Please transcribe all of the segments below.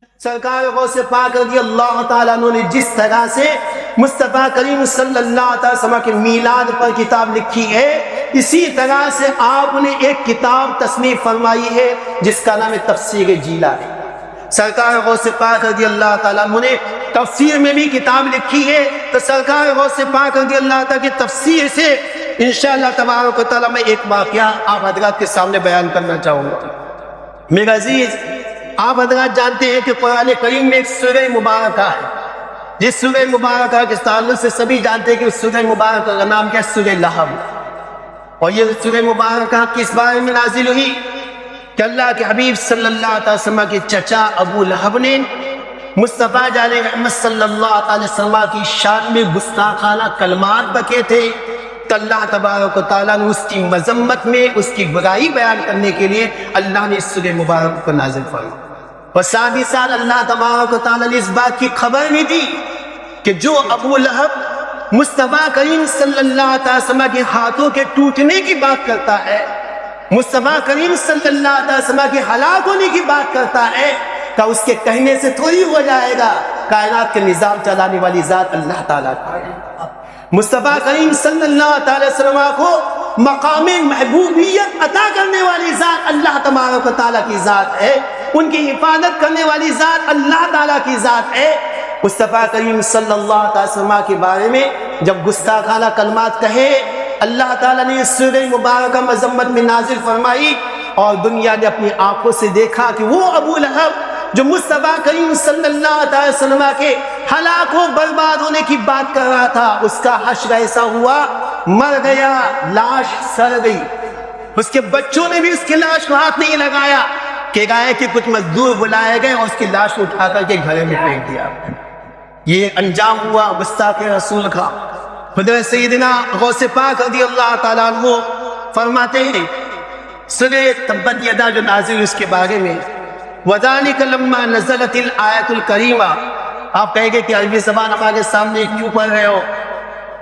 سرکار غوث پاک رضی اللہ تعالیٰ عنہ نے جس طرح سے مصطفیٰ کریم صلی اللہ علیہ وسلم کے میلاد پر کتاب لکھی ہے، اسی طرح سے آپ نے ایک کتاب تصنیف فرمائی ہے جس کا نام ہے تفسیر جیلانی۔ سرکار غوث پاک رضی اللہ تعالیٰ عنہ نے تفسیر میں بھی کتاب لکھی ہے، تو سرکار غوث پاک رضی اللہ تعالیٰ کی تفسیر سے انشاءاللہ تبارک و تعالیٰ میں ایک واقعہ آپ حضرات کے سامنے بیان کرنا چاہوں گا۔ میرے عزیز، آپ حضرات جانتے ہیں کہ قرآن کریم میں ایک سورہ مبارکہ ہے، جس سورہ مبارکہ کے تعلق سے سبھی جانتے ہیں کہ اس سورہ مبارکہ کا نام کیا ہے؟ سورہ لہب۔ اور یہ سورہ مبارکہ کس بارے میں نازل ہوئی کہ اللہ کے حبیب صلی اللہ علیہ وسلم کے چچا ابو لہب نے مصطفیٰ جان رحمت صلی اللہ علیہ وسلم کی شان میں گستاخانہ کلمات بکے تھے، تو اللہ تبارک و تعالیٰ نے اس کی مذمت میں اس کی برائی بیان کرنے کے لیے اللہ نے اس سورہ مبارک کو نازل فرمایا۔ اور ساتھ ہی ساتھ اللہ تبارک و تعالیٰ نے اس بات کی خبر بھی دی کہ جو ابو لہب مصطفیٰ کریم صلی اللہ علیہ وسلم کے ہاتھوں کے ٹوٹنے کی بات کرتا ہے، مصطفیٰ کریم صلی اللہ علیہ وسلم کے ہلاک ہونے کی بات کرتا ہے، کہ اس کے کہنے سے تھوڑی ہو جائے گا، کائنات کے نظام چلانے والی ذات اللہ تعالیٰ کا ہے۔ مصطفیٰ کریم صلی اللہ علیہ وسلم کو مقام محبوبیت عطا کرنے والی ذات اللہ تبارک و تعالیٰ کی ذات ہے، ان کی حفاظت کرنے والی ذات اللہ تعالیٰ کی ذات ہے۔ مصطفیٰ کریم صلی اللہ علیہ وسلم کے بارے میں جب گستاخانہ کلمات کہے، اللہ تعالیٰ نے اس سورہ مبارکہ مذمت میں نازل فرمائی، اور دنیا نے اپنی آنکھوں سے دیکھا کہ وہ ابو لہب جو مصطفیٰ کریم صلی اللہ علیہ وسلم کے ہلاک و برباد ہونے کی بات کر رہا تھا، اس کا حشر ایسا ہوا، مر گیا، لاش سڑ گئی۔ اس کے بچوں نے بھی اس کی لاش کو ہاتھ نہیں لگایا، کہ گائے کہ کچھ مزدور بلائے گئے اور اس کی لاش کو اٹھا کر کے گھرے میں پھینک دیا۔ یہ انجام ہوا گستاخ رسول کا۔ حضرت سیدنا غوث پاک رضی اللہ تعالیٰ عنہ فرماتے ہیں سورہ تبت یدا جو نازل اس کے بارے میں، وَذَلِكَ لَمَّا نَزَلَتِ الْآيَةُ الْكَرِيمَةُ۔ آپ کہیں گے کہ عربی زبان ہمارے سامنے کیوں پڑھ رہے ہو؟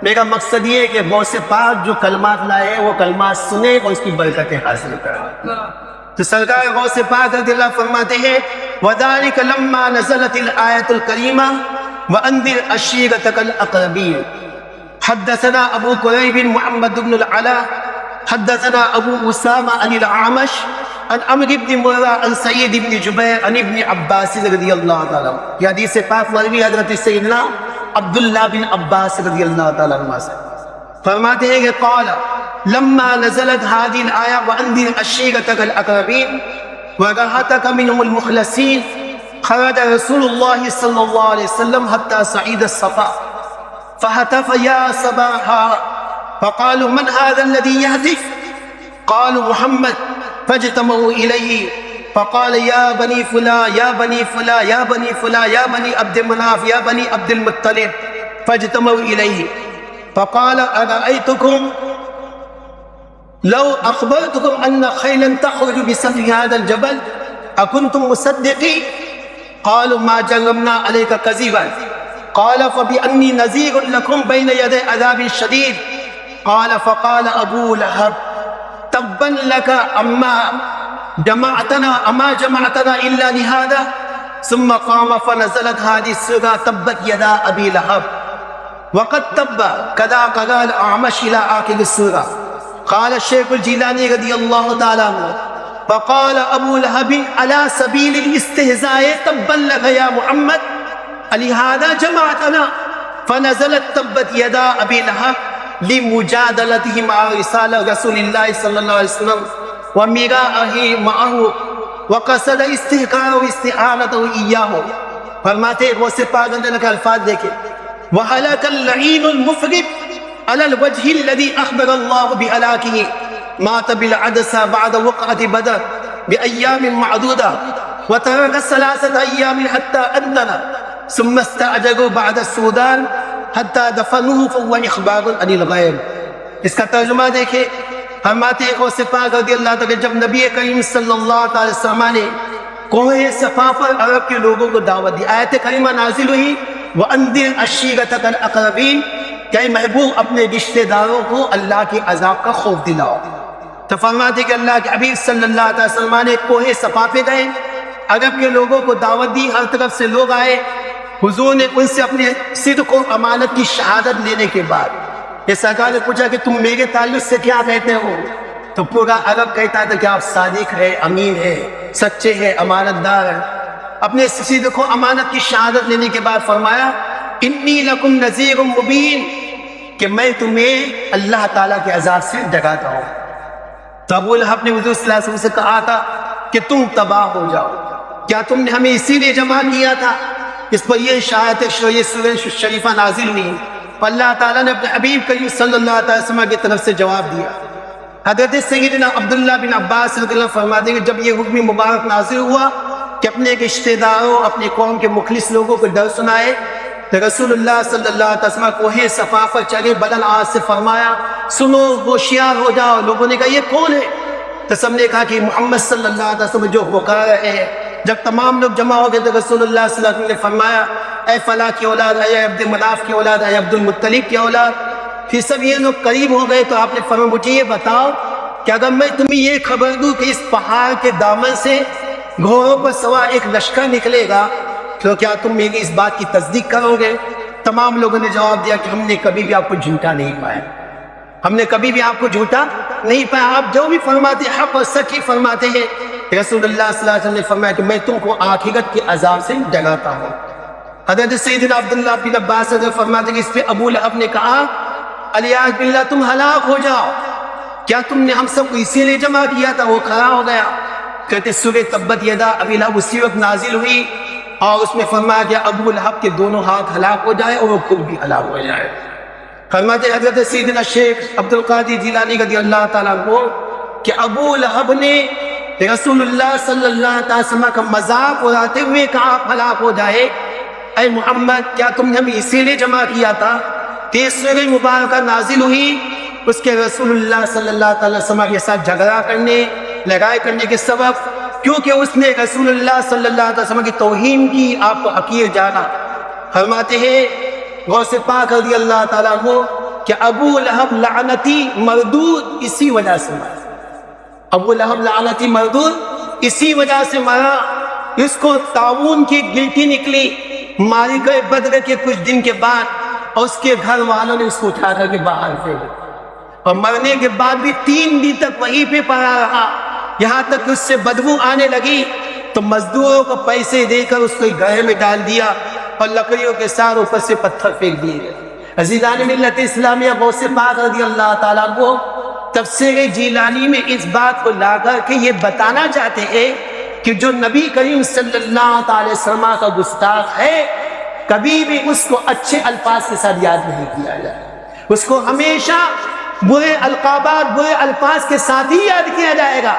میرا مقصد یہ ہے کہ غوث پاک جو کلمات لائے وہ کلمات سنے اور اس کی برکتیں حاصل کریں۔ تو سرکار غوث پاک رضی اللہ فرماتے ہیں وَذَلِكَ لَمَّا نَزَلَتِ الْآيَةُ الْكَرِيمَةُ وَأَنذِرْ عَشِيرَتَكَ الْأَقْرَبِينَ۔ حدثنا ابو قریب محمد بن العلا حدثنا ابو اسامہ عن العامش عن عمرو بن مرہ عن سعید بن جبیر عن ابن عباس رضی اللہ تعالیٰ عنہ۔ یہ حدیث پاک مروی حضرت سیدنا عبداللہ بن عباس رضی اللہ تعالیٰ عنہ سے فرماتے ہیں کہ قال لما نزلت هذه الآية وأنذر عشيرتك الأقربين ورهطك منهم المخلصين خرج رسول الله صلى الله عليه وسلم حتى صعيد الصفا فهتف يا صباحا فقالوا من هذا الذي يهتف؟ قالوا محمد، فاجتمعوا إليه فقال يا بني فلان يا بني فلان يا بني فلان يا بني عبد مناف يا بني عبد المطلب، فاجتمعوا إليه فقال أرأيتكم لو أخبرتكم أن خيلا تخرج بسفح هذا الجبل أكنتم مصدقين؟ قالوا ما جربنا عليك كذبا. قال فبأني نذير لكم بين يدي عذاب شديد. قال فقال أبو لهب تبا لك أما جمعتنا إلا لهذا. ثم قام فنزلت هذه السورة تبت يدا أبي لهب وقد تب كذا قال الأعمش إلى آخر السورة. قال الشيخ الجيلاني رضي الله تعالى عنه فقال أبو لهب على سبيل الاستهزاء تبا لك يا محمد لهذا جمعتنا. فنزلت تبت يدا أبي لهب لمجادلته مع رسالة رسول الله صلى الله عليه وسلم ومراءه معه وقصد استحقاره واستعانته إياه. فرماتے غوث پاک اندر کے الفاظ دیکھیں وَهَلَكَ اللَّعِينُ الْمُفْرِدُ على الوجه الذي أخبر الله بهلاكه مات بالعدسة بعد وقعة بدر بأيام معدودة وترك 3 أيام حتى أذن ثم استعجلوا بعد السودان حتى دفنوه فهو إخبار عن الغيب. اس کا ترجمہ دیکھیں، فرماتے ہیں غوث پاک رضی اللہ تعالیٰ جب نبی کریم صلی اللہ علیہ وسلم نے کوہ صفا پر عرب کے لوگوں کو دعوت دی، آیت کریمہ نازل ہوئی وَأَنذِرْ عَشِيرَتَكَ الْأَقْرَبِينَ کہ محبوب اپنے رشتہ داروں کو اللہ کے عذاب کا خوف دلاؤ۔ تو فرماتے کہ اللہ کے حبیب صلی اللہ علیہ وسلم نے کوہ صفا پہ گئے عرب کے لوگوں کو دعوت دی، ہر طرف سے لوگ آئے، حضور نے ان سے اپنے صدق و امانت کی شہادت لینے کے بعد یہ سرکار نے پوچھا کہ تم میرے تعلق سے کیا کہتے ہو؟ تو پورا عرب کہتا تھا کہ آپ صادق ہے، امین ہے، سچے ہیں، امانت دار ہیں۔ اپنے صدق و امانت کی شہادت لینے کے بعد فرمایا انی لکم نذیر مبین، کہ میں تمہیں اللہ تعالیٰ کے عذاب سے ڈراتا ہوں۔ تو ابو لہب نے حضور صلی اللہ علیہ وسلم سے کہا تھا کہ تم تباہ ہو جاؤ، کیا تم نے ہمیں اسی لیے جمع کیا تھا؟ اس پر یہ شایت یہ سورہ شریفہ نازل ہوئی، اللہ تعالیٰ نے اپنے حبیب کریم صلی اللہ علیہ وسلم کی طرف سے جواب دیا۔ حضرت سیدنا عبداللہ بن عباس رضی اللہ فرماتے ہیں کہ جب یہ حکم مبارک نازل ہوا کہ اپنے رشتہ داروں، اپنے قوم کے مخلص لوگوں کو ڈر سنائے، تو رسول اللہ صلی اللہ علیہ وسلم کوہ صفا پر چڑھے، بلند آواز سے فرمایا سنو، ہوشیار ہو جاؤ۔ لوگوں نے کہا یہ کون ہے؟ تو سب نے کہا کہ محمد صلی اللہ علیہ وسلم جو پکار رہے ہیں۔ جب تمام لوگ جمع ہو گئے تو رسول اللہ صلی اللہ علیہ وسلم نے فرمایا اے فلاں کی اولاد، اے عبد مناف کی اولاد، اے عبد المطلب کی اولاد۔ پھر سب یہ لوگ قریب ہو گئے تو آپ نے فرمایا مجھے یہ بتاؤ کہ اگر میں تمہیں یہ خبر دوں کہ اس پہاڑ کے دامن سے گھوڑوں پر سوار ایک لشکر نکلے گا تو کیا تم میری اس بات کی تصدیق کرو گے؟ تمام لوگوں نے جواب دیا کہ ہم نے کبھی بھی آپ کو جھوٹا نہیں پایا، ہم نے کبھی بھی آپ کو جھوٹا نہیں پایا، آپ جو بھی فرماتے ہیں حق اور سچ ہی فرماتے ہیں۔ رسول اللہ صلی اللہ علیہ وسلم نے فرمایا کہ میں تم کو آخرت کے عذاب سے ڈراتا ہوں۔ حضرت سیدنا عبداللہ بن عباس فرماتے ہیں کہ اس پہ ابو لہب نے کہا الیاذ باللہ تم ہلاک ہو جاؤ، کیا تم نے ہم سب کو اسی لیے جمع کیا تھا؟ وہ کھڑا ہو گیا۔ کہتے سورہ تبت یدا ابی لہب اسی وقت نازل ہوئی اور اس میں فرمایا کہ ابو لہب کے دونوں ہاتھ ہلاک ہو جائے اور وہ خود بھی ہلاک ہو جائے۔ فرماتے حضرت سیدنا شیخ عبد القادر جیلانی رضی اللہ تعالیٰ عنہ کہ ابو لہب نے رسول اللہ صلی اللہ علیہ وسلم کا مذاق اڑاتے ہوئے کہا آپ ہلاک ہو جائے، اے محمد کیا تم نے ہمیں اسی لیے جمع کیا تھا؟ سورہ مبارکہ نازل ہوئی اس کے رسول اللہ صلی اللہ علیہ وسلم کے ساتھ جھگڑا کرنے، لڑائی کرنے کے سبب، کیونکہ اس نے رسول اللہ صلی اللہ علیہ وسلم کی توہین کی، آپ کو حقیر جانا۔ فرماتے ہیں غوث پاک رضی اللہ تعالیٰ عنہ کہ ابو لہب لعنتی مردود اسی وجہ سے مرا، ابو لہب لعنتی مردود اسی وجہ سے مرا۔ اس کو طاعون کی گلٹی نکلی، مارے گئے بدر کے کچھ دن کے بعد، اور اس کے گھر والوں نے اس کو اٹھا کر کے باہر پھینکا، اور مرنے کے بعد بھی 3 دن تک وہیں پہ پڑا رہا، یہاں تک اس سے بدبو آنے لگی تو مزدوروں کو پیسے دے کر اس کو گڑھے میں ڈال دیا اور لکڑیوں کے ساتھ اوپر سے پتھر پھینک دیے گئے۔ عزیزان ملت اسلامیہ غوث پاک رضی اللہ تعالیٰ کو تفسیر جیلانی میں اس بات کو لا کر کے یہ بتانا چاہتے ہیں کہ جو نبی کریم صلی اللہ علیہ وسلم کا گستاخ ہے کبھی بھی اس کو اچھے الفاظ کے ساتھ یاد نہیں کیا جائے، اس کو ہمیشہ برے القابات، برے الفاظ کے ساتھ ہی یاد کیا جائے گا۔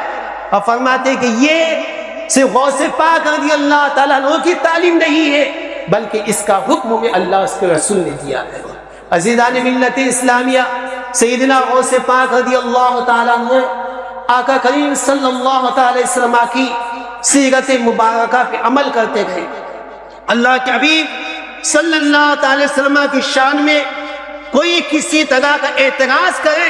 اور فرماتے کہ یہ صرف غوث پاک رضی اللہ تعالیٰ عنہ کی تعلیم نہیں ہے بلکہ اس کا حکم میں اللہ اس کے رسول نے دیا ہے۔ عزیزان ملت اسلامیہ سیدنا غوث پاک رضی اللہ تعالیٰ عنہ آقا کریم صلی اللہ علیہ وسلم کی سیرت مبارکہ پہ عمل کرتے گئے۔ اللہ کے حبیب صلی اللہ علیہ وسلم کی شان میں کوئی کسی طرح کا اعتراض کرے،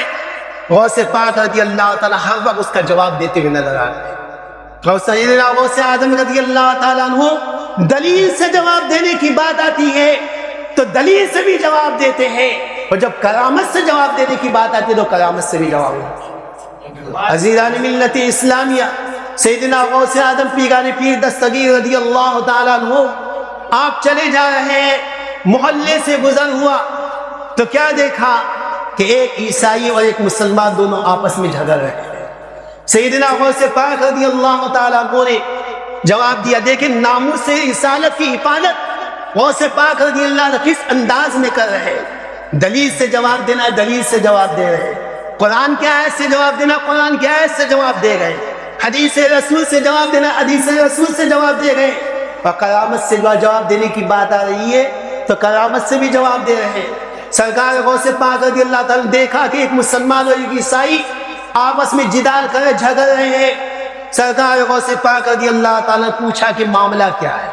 غوث پاک رضی اللہ تعالیٰ ہر وقت اس کا جواب دیتے ہوئے نظر آتے ہیں۔ سیدنا غوث اعظم رضی اللہ تعالیٰ عنہ دلیل سے جواب دینے کی بات آتی ہے تو دلیل سے بھی جواب دیتے ہیں، اور جب کرامت سے جواب دینے کی بات آتی ہے تو کرامت سے بھی جواب دیتے ہیں۔ عزیزان ملت اسلامیہ سیدنا غوث اعظم پیران پیر دستگیر رضی اللہ تعالیٰ عنہ آپ چلے جا رہے ہیں، محلے سے گزر ہوا تو کیا دیکھا کہ ایک عیسائی اور ایک مسلمان دونوں آپس میں جھگڑ رہے ہیں۔ سیدنا غوث پاک رضی اللہ تعالیٰ عنہ نے جواب دیا، دیکھیں ناموس سے رسالت کی حفاظت غوث پاک رضی اللہ عنہ کس انداز میں کر رہے ہیں۔ دلیل سے جواب دینا، دلیل سے جواب دے رہے ہیں۔ قرآن کی آیت سے جواب دینا، قرآن کی آیت سے جواب دے رہے ہیں۔ حدیث رسول سے جواب دینا، حدیث رسول سے جواب دے رہے ہیں۔ اور کرامت سے جواب دینے کی بات آ رہی ہے تو کرامت سے بھی جواب دے رہے ہیں۔ سرکار غوث پاک رضی اللہ تعالیٰ نے دیکھا کہ ایک مسلمان اور ایک عیسائی آپس میں جدال کر جھگڑ رہے ہیں۔ سرکار غوث پاک رضی اللہ تعالیٰ نے پوچھا کہ معاملہ کیا ہے؟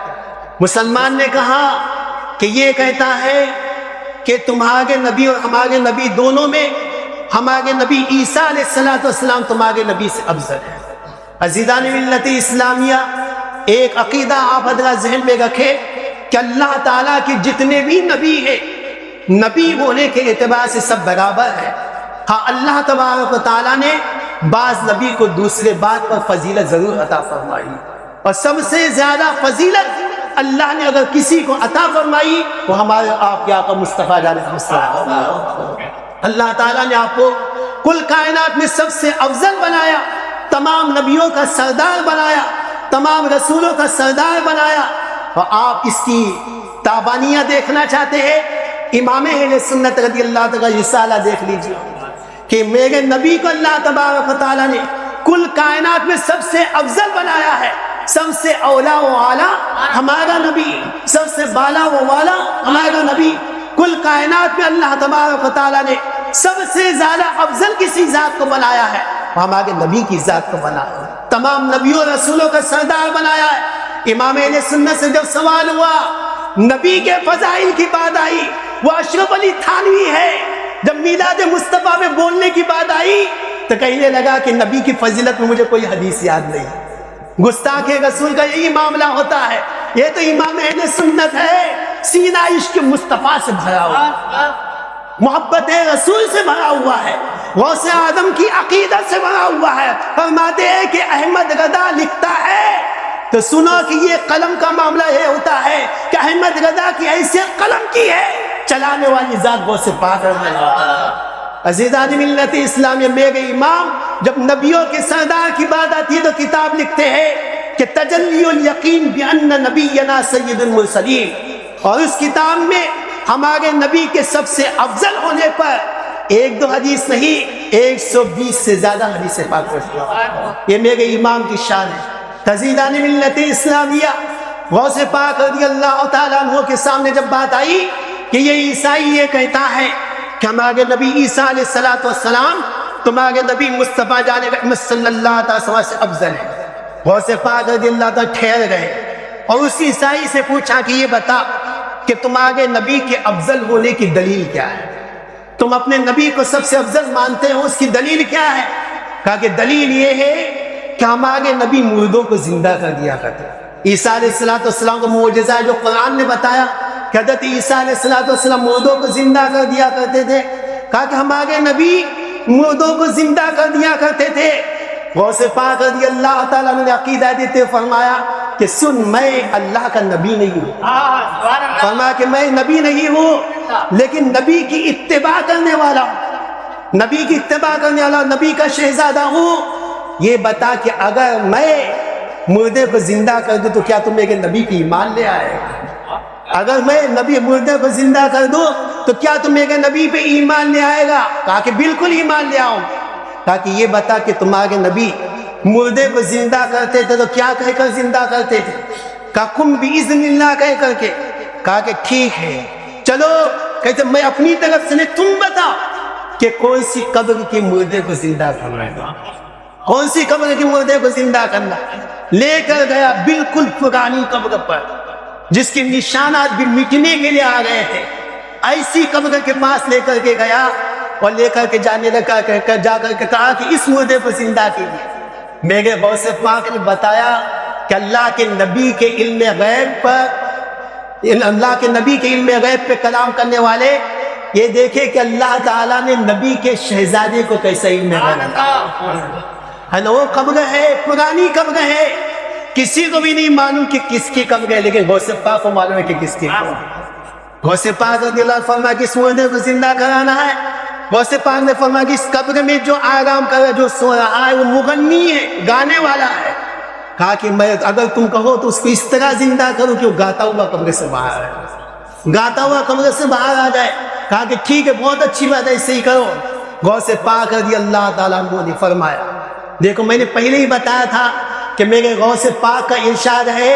مسلمان نے کہا کہ یہ کہتا ہے کہ تمہارے نبی اور ہمارے نبی دونوں میں ہمارے نبی عیسیٰ علیہ السلام تمہارے نبی سے افضل ہے۔ عزیزان ملت اسلامیہ ایک عقیدہ آپ حضرات ذہن میں رکھے کہ اللہ تعالیٰ کے جتنے بھی نبی ہیں، نبی ہونے کے اعتبار سے سب برابر ہے۔ ہاں اللہ تبارک و تعالیٰ نے بعض نبی کو دوسرے بات پر فضیلت ضرور عطا فرمائی، اور سب سے زیادہ فضیلت اللہ نے اگر کسی کو عطا فرمائی وہ ہمارے آپ کے آقا مصطفیٰ جان محمد۔ اللہ تعالیٰ نے آپ کو کل کائنات میں سب سے افضل بنایا، تمام نبیوں کا سردار بنایا، تمام رسولوں کا سردار بنایا، اور آپ اس کی تابانیاں دیکھنا چاہتے ہیں، امام اہل سنت رضی اللہ تعالیٰ کا رسالہ دیکھ لیجیے کہ میرے نبی کو اللہ تبارک و تعالیٰ نے کل کائنات میں سب سے افضل بنایا ہے، سب سے اولا و اعلیٰ ہمارا نبی، سب سے بالا و والا ہمارا نبی۔ کل کائنات میں اللہ تبارک و تعالیٰ نے سب سے زیادہ افضل کسی ذات کو بنایا ہے، ہمارے نبی کی ذات کو بنایا ہے، تمام نبیوں رسولوں کا سردار بنایا ہے۔ امام اہل سنت سے جب سوال ہوا، نبی کے فضائل کی بات آئی، وہ اشرف علی تھانوی ہے، جب میلاد مصطفیٰ میں بولنے کی بات آئی تو کہنے لگا کہ نبی کی فضیلت میں مجھے کوئی حدیث یاد نہیں۔ گستاخ رسول کا یہی معاملہ ہوتا ہے، یہ تو امام اہل سنت ہے، سینہ عشق مصطفیٰ سے بھرا ہوا، محبت رسول سے بھرا ہوا ہے، غوث اعظم کی عقیدت سے بھرا ہوا ہے۔ فرماتے ہیں کہ احمد رضا لکھتا ہے تو سنو کہ یہ قلم کا معاملہ یہ ہوتا ہے کہ احمد رضا کی حیثیت قلم کی ہے، چلانے والی ذات غوث پاک رضی اللہ عنہ۔ عزیزان ملت اسلامیہ، میرے امام جب نبیوں کے سردار کی بات آتی ہے تو کتاب لکھتے ہیں کہ تجلی الیقین بان نبینا سید المرسلین، اور اس کتاب میں ہمارے نبی کے سب سے افضل ہونے پر ایک دو حدیث نہیں 120 سے زیادہ حدیث پاک رسول اللہ، یہ میرے امام کی شان ہے۔ عزیزان ملت اسلامیہ، غوث پاک رضی اللہ تعالیٰ عنہ کے سامنے جب بات آئی کہ یہ عیسائی یہ کہتا ہے کہ ہمارے نبی عیسیٰ علیہ السلام تمہارے نبی مصطفیٰ جان رحمت صلی اللہ علیہ وسلم سے افضل ہے، غوث پاک رضی اللہ تعالیٰ ٹھہر گئے اور اس عیسائی سے پوچھا کہ یہ بتا کہ تمہارے نبی کے افضل ہونے کی دلیل کیا ہے، تم اپنے نبی کو سب سے افضل مانتے ہو، اس کی دلیل کیا ہے؟ کہا کہ دلیل یہ ہے کہ ہمارے نبی مردوں کو زندہ کر دیا کرتے۔ عیسیٰ علیہ السلام کا معجزہ ہے جو قرآن نے بتایا کہ حضرت عیسیٰ علیہ السلام مردوں کو زندہ کر دیا کرتے تھے، کہا کہ ہمارے نبی مردوں کو زندہ کر دیا کرتے تھے۔ غوث پاک رضی اللہ تعالیٰ نے عقیدہ دیتے فرمایا کہ سن، میں اللہ کا نبی نہیں ہوں، فرمایا کہ میں نبی نہیں ہوں لیکن نبی کی اتباع کرنے والا ہوں، نبی کی اتباع کرنے والا، نبی کا شہزادہ ہوں۔ یہ بتا کہ اگر میں مردے کو زندہ کر دوں تو کیا تم میرے نبی کی ایمان لے آئے گا؟ اگر میں نبی مردے کو زندہ کر دوں تو کیا تم میرے نبی پہ ایمان لے آئے گا؟ کہا کہ بالکل ایمان لے آؤں۔ کہا کہ یہ بتا کہ تمہارے نبی مردے کو زندہ کرتے تھے تو کیا کہہ کر زندہ کرتے تھے؟ کہا قم باذن اللہ کہہ کر کے۔ کہا کہ ٹھیک ہے چلو، کہتے میں اپنی طرف سے نہیں، تم بتاؤ کہ کون سی قبر کی مردے کو زندہ کرنا ہے، کون سی قبر کی مردے کو زندہ کرنا۔ لے کر گیا بالکل پرانی قبر پر جس کے نشانات بھی مٹنے کے لیے آ گئے تھے، ایسی قبر کے پاس لے کر کے گیا اور لے کر کے جانے لگا، جا کر کے کہا کہ اس مردے کو زندہ کیجیے۔ میرے غوث پاک نے بتایا کہ اللہ کے نبی کے علم غیب پر، اللہ کے نبی کے علم غیب پہ کلام کرنے والے یہ دیکھے کہ اللہ تعالیٰ نے نبی کے شہزادے کو کیسا علم غیب ہے نا، وہ قبر ہے، پرانی قبر ہے، کسی کو بھی نہیں معلوم کہ کس کی قبر ہے، لیکن غوث پاک کو معلوم ہے کہ کس کی قبر ہے۔ غوث پاک رضی اللہ عنہ فرمایا کہ اس مردے کو زندہ کرانا ہے۔ غوث پاک نے فرمایا کہ اس قبر میں جو آرام کر رہا ہے، جو سو رہا ہے، وہ مغنی ہے، گانے والا ہے۔ کہا کہ میں اگر تم کہو تو اس کو اس طرح زندہ کرو کہ وہ گاتا ہوا قبر سے باہر آئے، گاتا ہوا قبر سے باہر آ جائے۔ کہا کہ ٹھیک ہے، بہت اچھی بات ہے، اسے ہی کرو۔ غوث پاک رضی اللہ تعالیٰ عنہ نے فرمایا، دیکھو میں نے پہلے ہی بتایا تھا کہ میرے غوث پاک کا ارشاد ہے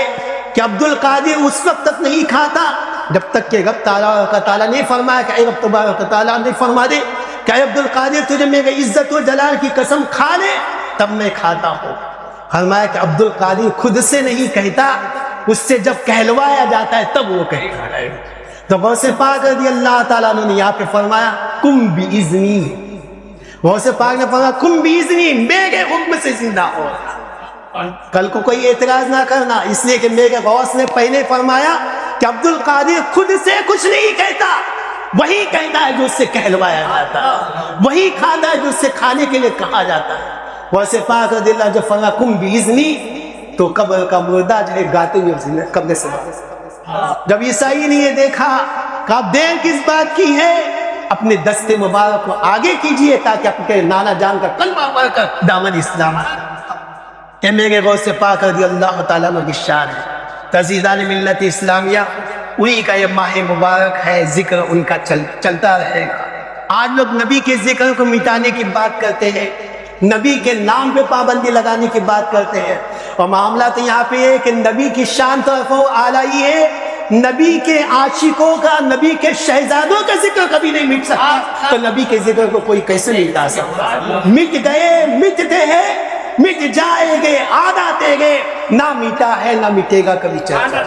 کہ عبد القادر اس وقت تک نہیں کھاتا جب تک کہ رب تعالیٰ نے فرمایا کہ اے رب تبارک تعالیٰ نے فرما دے کہ اے عبد القادر تجھے میرے عزت و جلال کی قسم کھا لے تب میں کھاتا ہوں۔ فرمایا کہ عبد القادر خود سے نہیں کہتا، اس سے جب کہلوایا جاتا ہے تب وہ کہتا ہے۔ تو غوث پاک رضی اللہ تعالیٰ نے یہاں پہ فرمایا کم باذنی، غوث پاک نے فرمایا کم باذنی، میرے حکم سے زندہ ہو۔ کل کو کوئی اعتراض نہ کرنا، اس لیے کہ میرے غوث نے پہلے فرمایا کہ عبد القادر خود سے کچھ نہیں کہتا، وہی کہتا ہے جو اس سے کہلوایا جاتا ہے، وہی کھاتا ہے جو اس سے کھانے کے لیے کہا جاتا ہے۔ ویسے پاک رضی اللہ جب فرمایا کم بیزنی، تو قبر کا مردہ جو ہے گاتے ہوئے قبر سے جب عیسائی نے یہ دیکھا کہ آپ دیر کس بات کی ہے، اپنے دست مبارک کو آگے کیجئے تاکہ اپنے نانا جان کا کلمہ پڑھ کر دامن اسلام آئے۔ کہ میرے غوث پاک رضی اللہ تعالیٰ عنہ کی شان ہے۔ تعزیزان ملت اسلامیہ، انہی کا یہ ماہ مبارک ہے، ذکر ان کا چلتا رہے گا۔ آج لوگ نبی کے ذکر کو مٹانے کی بات کرتے ہیں، نبی کے نام پہ پابندی لگانے کی بات کرتے ہیں، اور معاملہ تو یہاں پہ ہے کہ نبی کی شان تو اعلیٰ ہے، نبی کے عاشقوں کا، نبی کے شہزادوں کا ذکر کبھی نہیں مٹ سکتا، تو نبی کے ذکر کو کوئی کیسے مٹا سکتا؟ مٹ گئے، مٹتے ہیں، مٹ جائے گے، آدھاتے گے، نہ مٹا ہے نہ مٹے گا کبھی چلتا۔